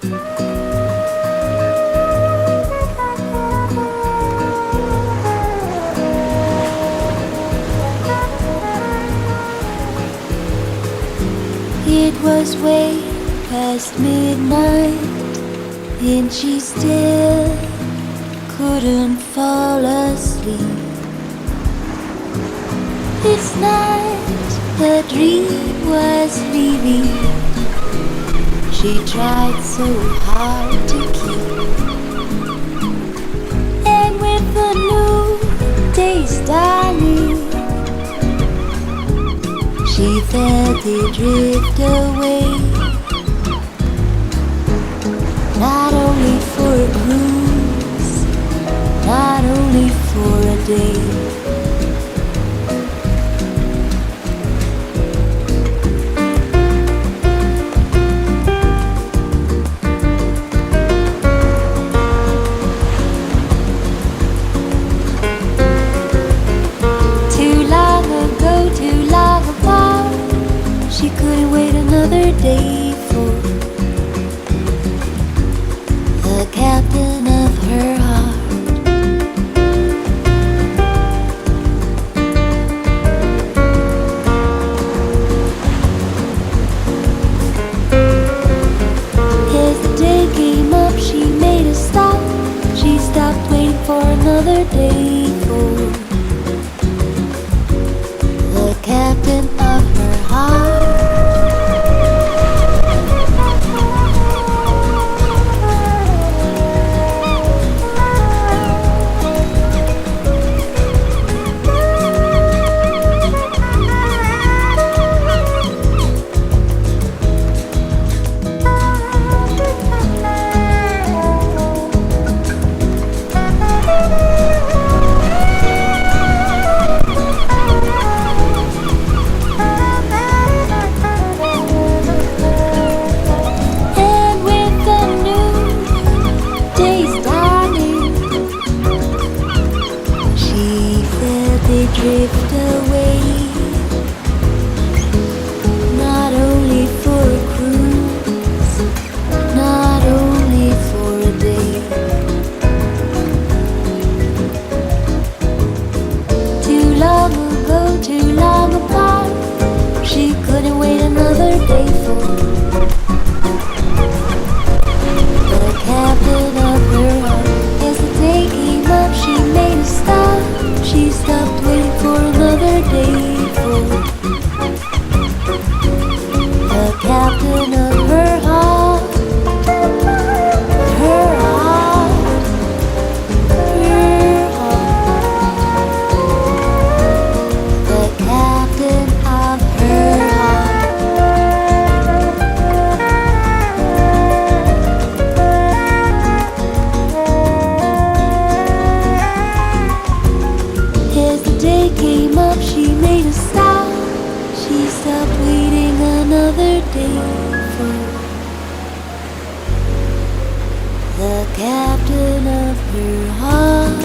It was way past midnight, and she still couldn't fall asleep. This night the dream was leaving. She tried so hard to keep, and with the new day's dawning, she felt it drift away. Not only for a cruise, not only for a day. She couldn't wait another day for the captain of her heart. As the day came up, she made a stop. She stopped waiting for another day for the captain of her heart. Drift away, not only for a cruise, not only for a day. Too long ago, too long apart, she couldn't wait another day for the captain of her heart. As the day came up, she made a stop. She stopped waiting for another day for the captain of her heart. Her heart, her heart. The captain of her heart. As the day came up, she made a stop. She stopped waiting another day for the captain of her heart.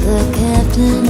The captain